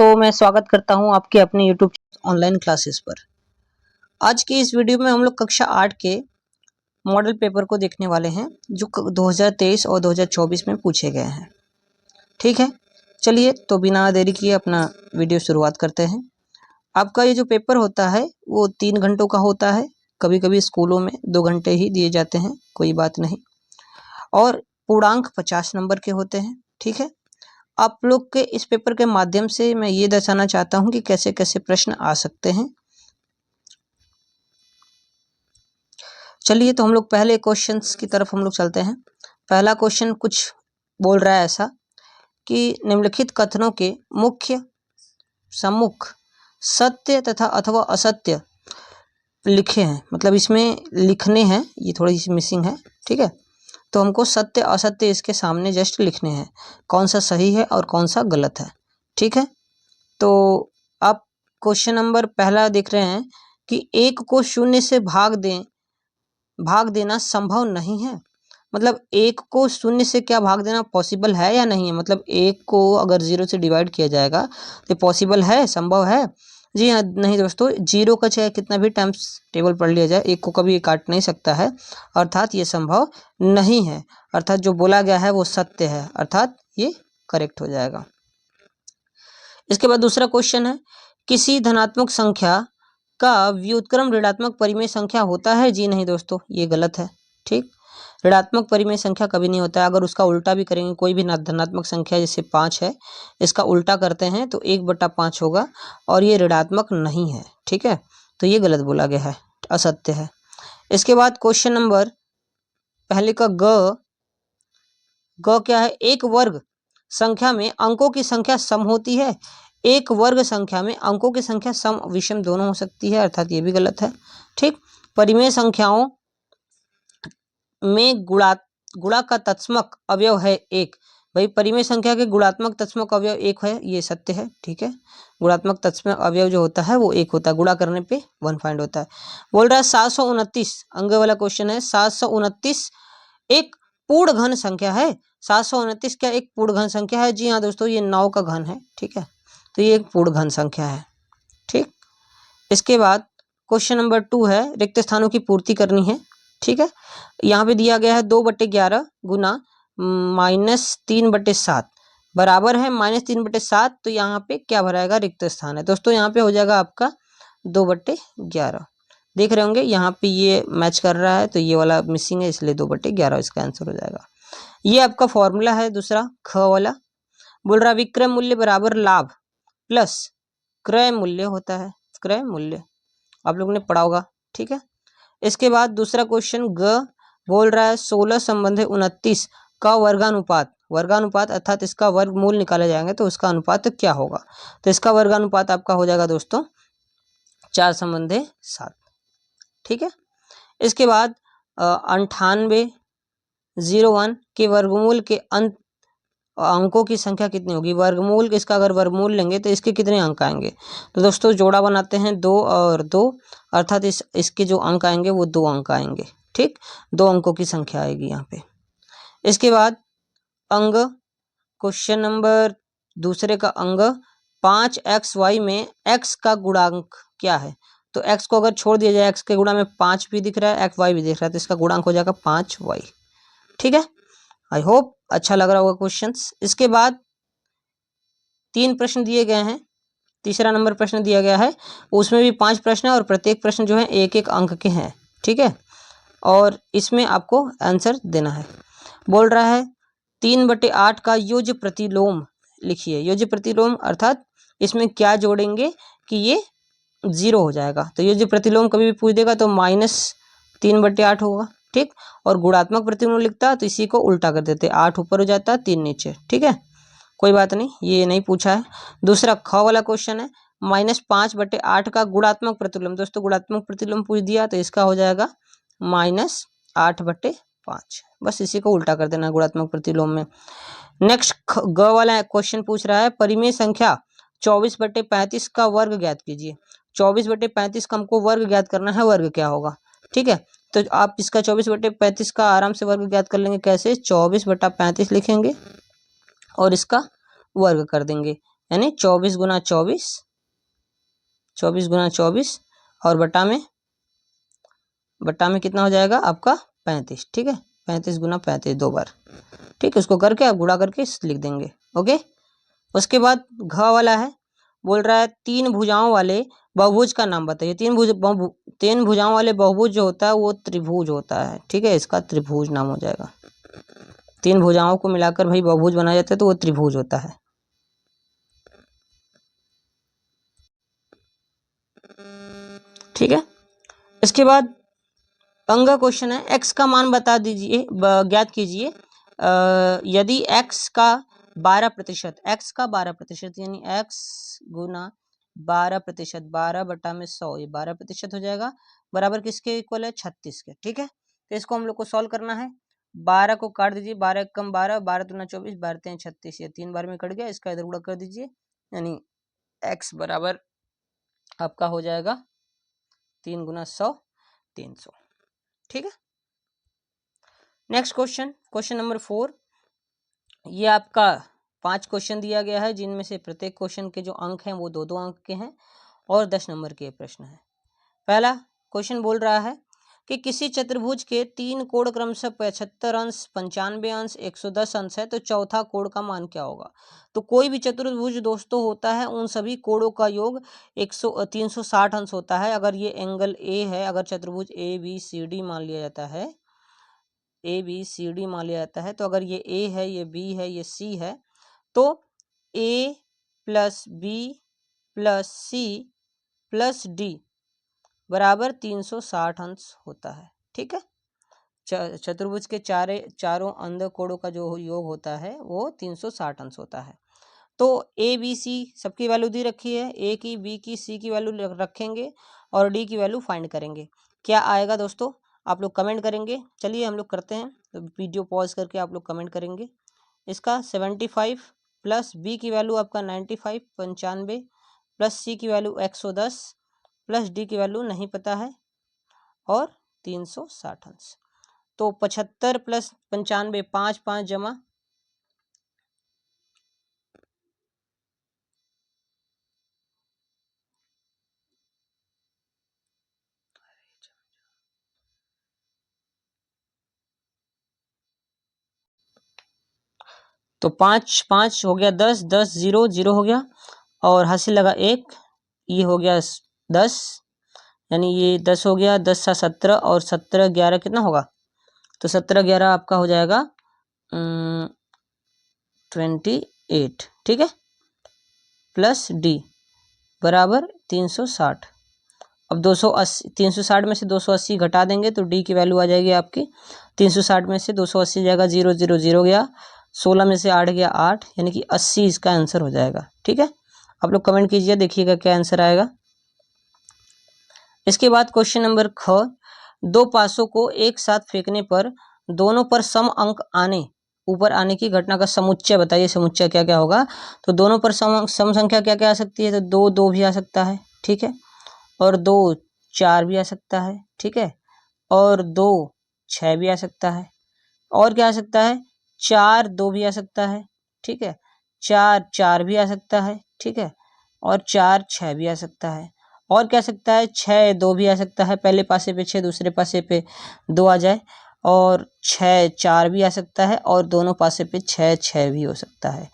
दोस्तों, मैं स्वागत करता हूं आपके अपने YouTube ऑनलाइन क्लासेस पर। आज की इस वीडियो में हम लोग कक्षा 8 के मॉडल पेपर को देखने वाले हैं जो 2023 और 2024 में पूछे गए हैं। ठीक है, चलिए तो बिना देरी किए अपना वीडियो शुरुआत करते हैं। आपका ये जो पेपर होता है वो 3 घंटों का होता है। कभी कभी स्कूलों में 2 घंटे ही दिए जाते हैं, कोई बात नहीं। और पूर्णांक 50 नंबर के होते हैं। ठीक है, आप लोग के इस पेपर के माध्यम से मैं ये दर्शाना चाहता हूं कि कैसे कैसे प्रश्न आ सकते हैं। चलिए तो हम लोग पहले क्वेश्चंस की तरफ हम लोग चलते हैं। पहला क्वेश्चन कुछ बोल रहा है ऐसा कि निम्नलिखित कथनों के मुख्य सम्मुख सत्य तथा अथवा असत्य लिखे हैं, मतलब इसमें लिखने हैं, ये थोड़ी सी मिसिंग है। ठीक है, तो हमको सत्य असत्य इसके सामने जस्ट लिखने हैं, कौन सा सही है और कौन सा गलत है। ठीक है, तो आप क्वेश्चन नंबर पहला देख रहे हैं कि 1 को 0 से भाग देना संभव नहीं है। मतलब 1 को 0 से क्या भाग देना पॉसिबल है या नहीं है। मतलब 1 को अगर 0 से डिवाइड किया जाएगा तो पॉसिबल है, संभव है? जी हाँ, नहीं दोस्तों, 0 का चाहे कितना भी टाइम्स टेबल पढ़ लिया जाए, 1 को कभी काट नहीं सकता है, अर्थात ये संभव नहीं है। अर्थात जो बोला गया है वो सत्य है, अर्थात ये करेक्ट हो जाएगा। इसके बाद दूसरा क्वेश्चन है, किसी धनात्मक संख्या का व्युत्क्रम ऋणात्मक परिमेय संख्या होता है? जी नहीं दोस्तों, ये गलत है। ठीक, ऋणात्मक परिमेय संख्या कभी नहीं होता है। अगर उसका उल्टा भी करेंगे, कोई भी धनात्मक संख्या जैसे 5 है, इसका उल्टा करते हैं तो 1/5 होगा और ये ऋणात्मक नहीं है। ठीक है, तो ये गलत बोला गया है, असत्य है। इसके बाद क्वेश्चन नंबर पहले का ग क्या है? एक वर्ग संख्या में अंकों की संख्या सम होती है। एक वर्ग संख्या में अंकों की संख्या सम विषम दोनों हो सकती है, अर्थात ये भी गलत है। ठीक, परिमेय संख्याओं में गुणा का तत्समक अवयव है 1। भाई परिमेय संख्या के गुणात्मक तत्समक अवयव 1 है, ये सत्य है। ठीक है, गुणात्मक तत्समक अवयव जो होता है वो 1 होता है, गुणा करने पे 1 फाइंड होता है। बोल रहा है 729 अंक वाला क्वेश्चन है। 729 एक पूर्ण घन संख्या है। 729 क्या एक पूर्ण घन संख्या है? जी हाँ दोस्तों, ये 9 का घन है। ठीक है, तो ये एक पूर्ण घन संख्या है। ठीक, इसके बाद क्वेश्चन नंबर 2 है, रिक्त स्थानों की पूर्ति करनी है। ठीक है, यहाँ पे दिया गया है 2/11 गुना -3/7 बराबर है -3/7। तो यहाँ पे क्या भराएगा? रिक्त स्थान है दोस्तों। यहाँ पे हो जाएगा आपका 2/11। देख रहे होंगे यहाँ पे ये मैच कर रहा है, तो ये वाला मिसिंग है, इसलिए 2/11 इसका आंसर हो जाएगा। ये आपका फॉर्मूला है दूसरा ख वाला। बोल रहा विक्रय मूल्य बराबर लाभ प्लस क्रय मूल्य होता है। क्रय मूल्य आप लोगों ने पढ़ा होगा। ठीक है, इसके बाद दूसरा क्वेश्चन ग बोल रहा है 16 संबंधी 29 का वर्गानुपात अर्थात इसका वर्गमूल निकाले जाएंगे तो उसका अनुपात क्या होगा? तो इसका वर्गानुपात आपका हो जाएगा दोस्तों 4/7। ठीक है, इसके बाद 9801 के वर्गमूल के अंकों की संख्या कितनी होगी? वर्गमूल इसका अगर वर्गमूल लेंगे तो इसके कितने अंक आएंगे? तो दोस्तों जोड़ा बनाते हैं 2 और 2, अर्थात इसके जो अंक आएंगे वो 2 अंक आएंगे। ठीक, 2 अंकों की संख्या आएगी यहाँ पे। इसके बाद अंग क्वेश्चन नंबर दूसरे का अंग 5xy में x का गुणांक क्या है? तो x को अगर छोड़ दिया जाए, x के गुणा में 5 भी दिख रहा है, xy भी दिख रहा है, तो इसका गुणांक हो जाएगा 5y। ठीक है, आई होप अच्छा लग रहा होगा क्वेश्चंस। इसके बाद 3 प्रश्न दिए गए हैं। तीसरा नंबर प्रश्न दिया गया है, उसमें भी 5 प्रश्न है और प्रत्येक प्रश्न जो है 1-1 अंक के हैं। ठीक है, और इसमें आपको आंसर देना है। बोल रहा है 3/8 का योज्य प्रतिलोम लिखिए। योज्य प्रतिलोम अर्थात इसमें क्या जोड़ेंगे कि ये 0 हो जाएगा। तो योज्य प्रतिलोम कभी भी पूछ देगा तो -3/8 होगा। ठीक, और गुणात्मक प्रतिलोम लिखता तो इसी को उल्टा कर देते, 8 ऊपर हो जाता 3 नीचे। ठीक है, कोई बात नहीं, ये नहीं पूछा है। दूसरा ख वाला क्वेश्चन है, -5/8 का गुणात्मक प्रतिलोम। दोस्तों गुणात्मक प्रतिलोम पूछ दिया तो इसका हो जाएगा -8/5। बस इसी को उल्टा कर देना गुणात्मक प्रतिलोम में। नेक्स्ट ग वाला क्वेश्चन पूछ रहा है, परिमेय संख्या 24/35 का वर्ग ज्ञात कीजिए। 24/35 का हमको वर्ग ज्ञात करना है, वर्ग क्या होगा? ठीक है, तो आप इसका 24/35 का आराम से वर्ग ज्ञात कर लेंगे। कैसे? 24/35 लिखेंगे और इसका वर्ग कर देंगे। यानी 24 गुना 24, 24 गुना 24 और बटा में कितना हो जाएगा आपका 35। ठीक है, 35 गुना 35 दो बार। ठीक है, उसको करके आप गुणा करके लिख देंगे। ओके, उसके बाद घ वाला है, बोल रहा है तीन भुजाओं वाले बहुभुज का नाम बताइए। तीन भुजाओं वाले बहुभुज जो होता है वो त्रिभुज होता है। ठीक है, इसका त्रिभुज नाम हो जाएगा। तीन भुजाओं को मिलाकर भाई बहुभुज बनाया जाता है तो वो त्रिभुज होता है। ठीक है, इसके बाद अंगा क्वेश्चन है, x का मान बता दीजिए, ज्ञात कीजिए। यदि x का 12%, x का 12% यानी x गुना 12%, 12 बटा में 100, ये 12% हो जाएगा, बराबर किसके इक्वल है? 36 के। ठीक है, तो इसको हम लोग को सॉल्व करना है। 12 को काट दीजिए, 12 कम 12, 12 दूना 24, 12 36, ये 3 बार में कट गया, इसका इधर गुणा कर दीजिए, यानी x बराबर आपका हो जाएगा 3 गुना 100, 300। ठीक है, नेक्स्ट क्वेश्चन, क्वेश्चन नंबर 4। ये आपका 5 क्वेश्चन दिया गया है, जिनमें से प्रत्येक क्वेश्चन के जो अंक हैं वो 2-2 अंक के हैं और 10 नंबर के प्रश्न हैं। पहला क्वेश्चन बोल रहा है कि किसी चतुर्भुज के 3 कोण क्रमशः 75 अंश, 95 अंश, 110 अंश है, तो चौथा कोण का मान क्या होगा? तो कोई भी चतुर्भुज दोस्तों होता है, उन सभी कोणों का योग 360 अंश होता है। अगर ये एंगल ए है, अगर चतुर्भुज ए बी सी डी मान लिया जाता है, ए बी सी डी मान लिया जाता है, तो अगर ये ए है, ये बी है, ये सी है, तो A plus B plus C plus D बराबर 360 अंश होता है। ठीक है, चतुर्भुज के चारों अंध कोणों का जो योग होता है वो 360 अंश होता है। तो ए बी सी सबकी वैल्यू दी रखी है, ए की, बी की, सी की वैल्यू रखेंगे और डी की वैल्यू फाइंड करेंगे। क्या आएगा दोस्तों? आप लोग कमेंट करेंगे। चलिए हम लोग करते हैं, तो वीडियो पॉज करके आप लोग कमेंट करेंगे। इसका 75 प्लस बी की वैल्यू आपका 95, 95 प्लस सी की वैल्यू 110 प्लस डी की वैल्यू नहीं पता है और 360 अंश। तो 75 प्लस 95, 5 5 जमा 5 5 हो गया 10, 10 0 0 हो गया और हासिल लगा 1, ये हो गया 10, यानी ये 10 हो गया, 10 सा 17 और 17 11 कितना होगा? तो 17 11 आपका हो जाएगा 28। ठीक है, प्लस डी बराबर 360। अब 280, 360 में से 280 घटा देंगे तो डी की वैल्यू आ जाएगी आपकी 360 में से 280 जाएगा 0 0 0 गया, 16 में से 8 गया 8, यानी कि 80 इसका आंसर हो जाएगा। ठीक है, आप लोग कमेंट कीजिए, देखिएगा क्या आंसर आएगा। इसके बाद क्वेश्चन नंबर ख, दो पासों को एक साथ फेंकने पर दोनों पर सम अंक ऊपर आने की घटना का समुच्चय बताइए। समुच्चय क्या क्या होगा? तो दोनों पर सम संख्या क्या क्या आ सकती है? तो 2 2 भी आ सकता है। ठीक है, और 2 4 भी आ सकता है। ठीक है, और 2 6 भी आ सकता है, और क्या आ सकता है? 4 2 भी आ सकता है। ठीक है, 4 4 भी आ सकता है। ठीक है, और 4 6 भी आ सकता है, और क्या आ सकता है? 6 2 भी आ सकता है, पहले पासे पे 6 दूसरे पासे पे 2 आ जाए, और 6 4 भी आ सकता है, और दोनों पासे पे 6 6 भी हो सकता है।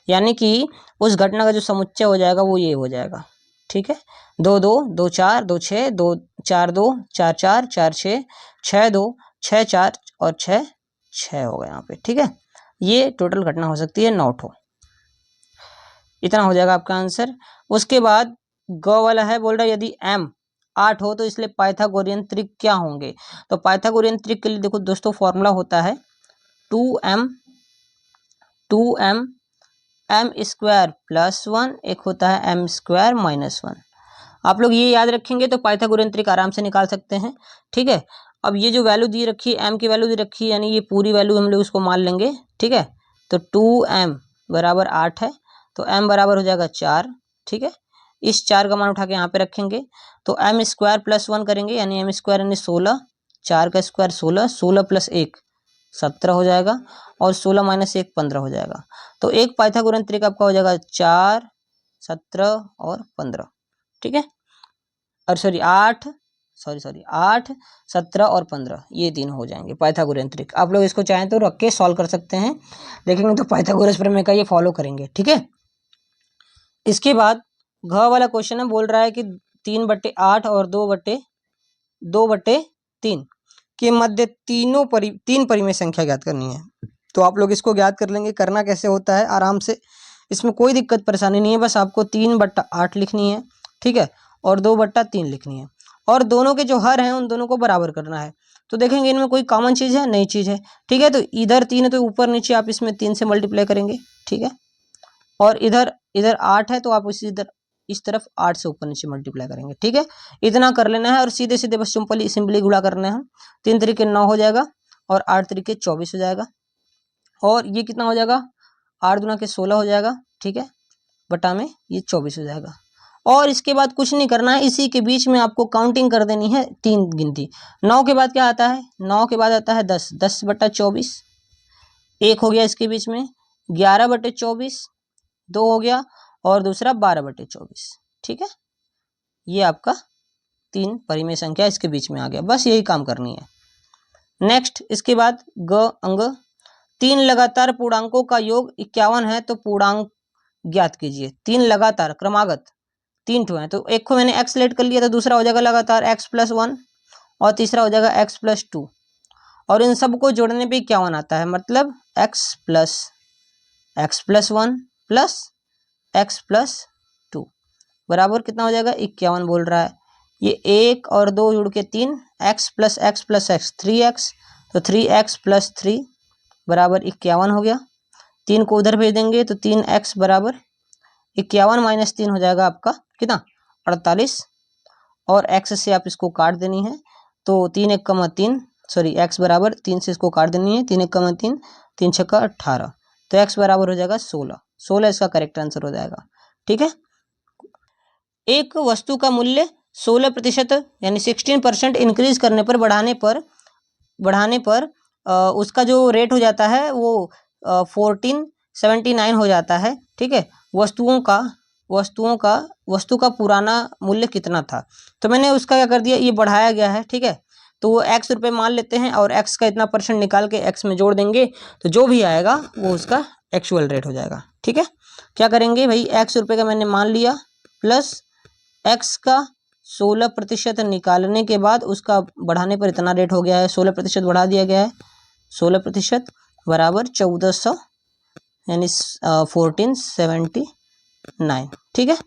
यानी कि उस घटना का जो समुच्चय हो जाएगा वो ये हो जाएगा। ठीक है, 2 2 2 4 2 6 2 4 2 4 4 4 6 6 2 6 4 और 6 6 होगा यहाँ पे। ठीक है, ये टोटल घटना हो सकती है 9 ठो। इतना हो जाएगा आपका आंसर। उसके बाद ग वाला है, बोल रहा है यदि m 8 हो तो इसलिए पाइथागोरियन त्रिक क्या होंगे? तो पाइथागोरियन त्रिक के लिए देखो दोस्तों फॉर्मूला होता है 2m m स्क्वायर प्लस 1, एक होता है m स्क्वायर माइनस 1। आप लोग ये याद रखेंगे तो पाइथागोरियन त्रिक आराम से निकाल सकते हैं। ठीक है, अब ये जो वैल्यू दी रखी है, m की वैल्यू दी रखी है, यानी ये पूरी वैल्यू हम लोग इसको मान लेंगे। ठीक है, तो 2m बराबर 8 है, तो m बराबर हो जाएगा 4। ठीक है, इस 4 का मान उठा के यहाँ पे रखेंगे, तो m स्क्वायर प्लस 1 करेंगे, यानी m स्क्वायर यानी 16, 4 का स्क्वायर 16, 16 प्लस 1 17 हो जाएगा, और 16 माइनस 1 15 हो जाएगा। तो एक पाइथागोरियन त्रिक आपका हो जाएगा 4 17 और 15, ठीक है। और सॉरी 8 17 और 15 ये तीन हो जाएंगे पाइथागोरियन त्रिक। आप लोग इसको चाहें तो रख के सॉल्व कर सकते हैं, देखेंगे तो पाइथागोरस प्रमेय का ये फॉलो करेंगे, ठीक है। इसके बाद घ वाला क्वेश्चन है, बोल रहा है कि 3/8 और 2/3 के मध्य तीन परिमेय संख्या ज्ञात करनी है। तो आप लोग इसको ज्ञात कर लेंगे। करना कैसे होता है आराम से, इसमें कोई दिक्कत परेशानी नहीं है। बस आपको 3/8 लिखनी है, ठीक है, और 2/3 लिखनी है, और दोनों के जो हर हैं उन दोनों को बराबर करना है। तो देखेंगे इनमें कोई कॉमन चीज़ है, नई चीज़ है, ठीक है। तो इधर 3 है तो ऊपर नीचे आप इसमें 3 से मल्टीप्लाई करेंगे, ठीक है। और इधर 8 है तो आप इस तरफ 8 से ऊपर नीचे मल्टीप्लाई करेंगे, ठीक है। इतना कर लेना है और सीधे सीधे बस सिंपली गुणा करना है। 3 तरीके 9 हो जाएगा और 8 तरीके 24 हो जाएगा, और ये कितना हो जाएगा, 8 दूना के 16 हो जाएगा, ठीक है, बटा में ये 24 हो जाएगा। और इसके बाद कुछ नहीं करना है, इसी के बीच में आपको काउंटिंग कर देनी है, 3 गिनती। 9 के बाद क्या आता है, 9 के बाद आता है 10, 10/24 एक हो गया, इसके बीच में 11/24 2 हो गया, और दूसरा 12/24, ठीक है। ये आपका 3 परिमेय संख्या इसके बीच में आ गया, बस यही काम करनी है। नेक्स्ट इसके बाद ग अंग, 3 लगातार पूर्णांकों का योग 51 है तो पूर्णांक ज्ञात कीजिए। 3 लगातार क्रमागत 3 ठो है, तो एक को मैंने x लेट कर लिया, तो दूसरा हो जाएगा लगातार x+1 और तीसरा हो जाएगा x+2, और इन सबको जोड़ने पे 51 आता है, मतलब x+1 प्लस x+2 बराबर कितना हो जाएगा, 51 बोल रहा है। ये 1 और 2 जुड़ के 3, x+x+x 3x, तो 3x+3 बराबर 51 हो गया। 3 को उधर भेज देंगे तो 3x बराबर 51 - 3 हो जाएगा आपका कितना, 48, और x से आप इसको काट देनी है, तो 3 1 3, सॉरी x बराबर 3 से इसको काट देनी है, 3 1 3, 3 6 18, तो x बराबर हो जाएगा 16 इसका करेक्ट आंसर हो जाएगा, ठीक है। एक वस्तु का मूल्य 16% यानी 16% इंक्रीज करने पर बढ़ाने पर उसका जो रेट हो जाता है वो 1479 हो जाता है, ठीक है। वस्तु का पुराना मूल्य कितना था, तो मैंने उसका क्या कर दिया, ये बढ़ाया गया है, ठीक है। तो वो x रुपये मान लेते हैं और x का इतना % निकाल के x में जोड़ देंगे, तो जो भी आएगा वो उसका एक्चुअल रेट हो जाएगा, ठीक है। क्या करेंगे भाई, x रुपये का मैंने मान लिया, प्लस x का 16% निकालने के बाद उसका बढ़ाने पर इतना रेट हो गया है, 16% बढ़ा दिया गया है, 16% बराबर 1400 यानी 1479, ठीक है।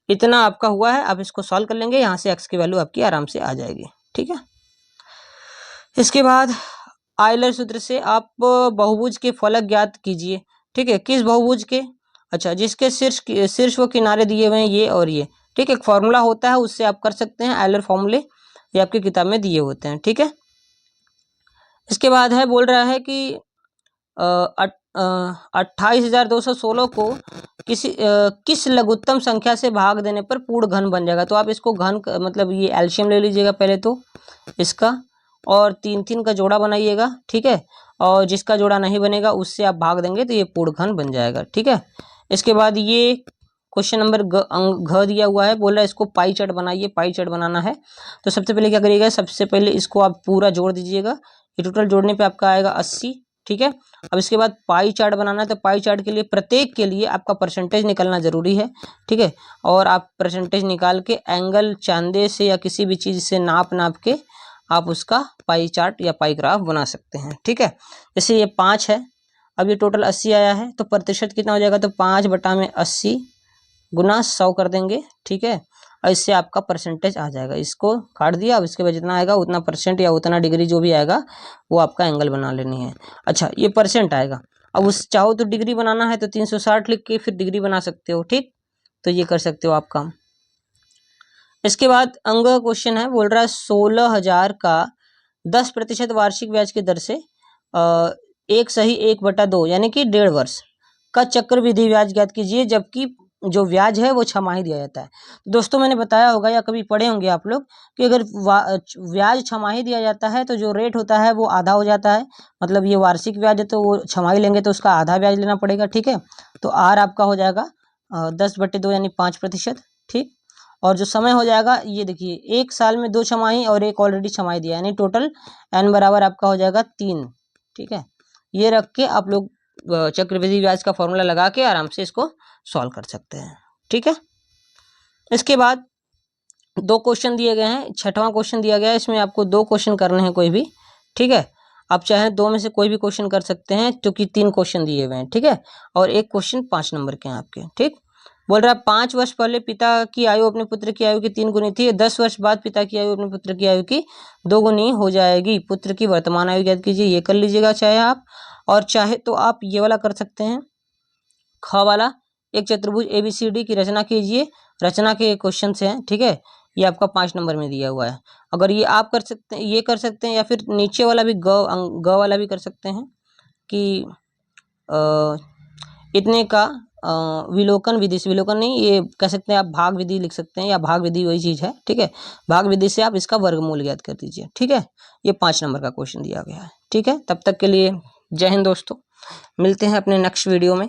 इतना आपका हुआ है। अब इसको सॉल्व कर लेंगे, यहाँ से x की वैल्यू आपकी आराम से आ जाएगी, ठीक है। इसके बाद आयलर सूत्र से आप बहुभुज के फलक ज्ञात कीजिए, ठीक है। किस बहुभुज के, अच्छा, जिसके शीर्ष व किनारे दिए हुए हैं ये और ये, ठीक है। एक फॉर्मूला होता है, उससे आप कर सकते हैं, आयलर फॉर्मूले ये आपकी किताब में दिए होते हैं, ठीक है। इसके बाद है, बोल रहा है कि 28,216 को किस लघुत्तम संख्या से भाग देने पर पूर्ण घन बन जाएगा। तो आप इसको घन मतलब ये एल्शियम ले लीजिएगा पहले तो इसका, और 3 का जोड़ा बनाइएगा, ठीक है। और जिसका जोड़ा नहीं बनेगा उससे आप भाग देंगे तो ये पूर्ण घन बन जाएगा, ठीक है। इसके बाद ये क्वेश्चन नंबर घ दिया हुआ है, बोल रहा है इसको पाई चार्ट बनाइए। पाई चार्ट बनाना है तो सबसे पहले क्या करिएगा, सबसे पहले इसको आप पूरा जोड़ दीजिएगा, ये टोटल जोड़ने पे आपका आएगा 80, ठीक है। अब इसके बाद पाई चार्ट बनाना है, तो पाई चार्ट के लिए प्रत्येक के लिए आपका परसेंटेज निकलना जरूरी है, ठीक है। और आप परसेंटेज निकाल के एंगल चांदे से या किसी भी चीज़ से नाप के आप उसका पाई चार्ट या पाई ग्राफ बना सकते हैं, ठीक है। जैसे ये 5 है, अब ये टोटल 80 आया है, तो प्रतिशत कितना हो जाएगा, तो 5/80 गुना 100 कर देंगे, ठीक है। और इससे आपका परसेंटेज आ जाएगा, इसको काट दिया। अब इसके बाद जितना आएगा उतना % या उतना डिग्री जो भी आएगा वो आपका एंगल बना लेनी है। अच्छा, ये % आएगा। अब उस चाहो तो डिग्री बनाना है तो 360 लिख के फिर डिग्री बना सकते हो, ठीक। तो ये कर सकते हो आप काम। इसके बाद अंग क्वेश्चन है, बोल रहा है 16,000 का 10% वार्षिक ब्याज की दर से 1/2 यानी कि 1.5 वर्ष का चक्रवृद्धि ब्याज ज्ञात कीजिए, जबकि जो ब्याज है वो छमाही दिया जाता है। तो दोस्तों मैंने बताया होगा या कभी पढ़े होंगे आप लोग कि अगर ब्याज छमाही दिया जाता है तो जो रेट होता है वो आधा हो जाता है, मतलब ये वार्षिक ब्याज है तो वो छमाही लेंगे तो उसका आधा ब्याज लेना पड़ेगा, ठीक है। तो आर आपका हो जाएगा 10/2 यानी 5%। ठीक, और जो समय हो जाएगा ये देखिए 1 साल में 2 छमाही और एक ऑलरेडी छमाही दिया, यानी टोटल n बराबर आपका हो जाएगा 3। ठीक है, ये रख के आप लोग चक्रवृद्धि ब्याज का फॉर्मूला लगा के आराम से इसको सॉल्व कर सकते हैं। ठीक है, इसके बाद 2 क्वेश्चन दिए गए हैं, 6वां क्वेश्चन दिया गया है, इसमें आपको 2 क्वेश्चन करने हैं कोई भी। ठीक है, आप चाहे 2 में से कोई भी क्वेश्चन कर सकते हैं क्योंकि 3 क्वेश्चन दिए हुए हैं। ठीक है, और एक क्वेश्चन 5 नंबर के हैं आपके। ठीक, बोल रहा है 5 वर्ष पहले पिता की आयु अपने पुत्र की आयु की 3 गुनी थी, 10 वर्ष बाद पिता की आयु अपने पुत्र की आयु की 2 गुनी हो जाएगी, पुत्र की वर्तमान आयु ज्ञात कीजिए। ये कर लीजिएगा चाहे आप, और चाहे तो आप ये वाला कर सकते हैं, ख वाला, एक चतुर्भुज ABCD की रचना कीजिए, रचना के क्वेश्चन से हैं। ठीक है, ये आपका 5 नंबर में दिया हुआ है। अगर ये आप कर सकते हैं, ये कर सकते हैं, या फिर नीचे वाला भी ग वाला भी कर सकते हैं कि इतने का विलोकन विधि से, विलोकन नहीं, ये कह सकते हैं आप भाग विधि लिख सकते हैं, या भाग विधि वही चीज़ है। ठीक है, भाग विधि से आप इसका वर्गमूल ज्ञात कर दीजिए। ठीक है, ये 5 नंबर का क्वेश्चन दिया गया है। ठीक है, तब तक के लिए जय हिंद दोस्तों, मिलते हैं अपने नेक्स्ट वीडियो में।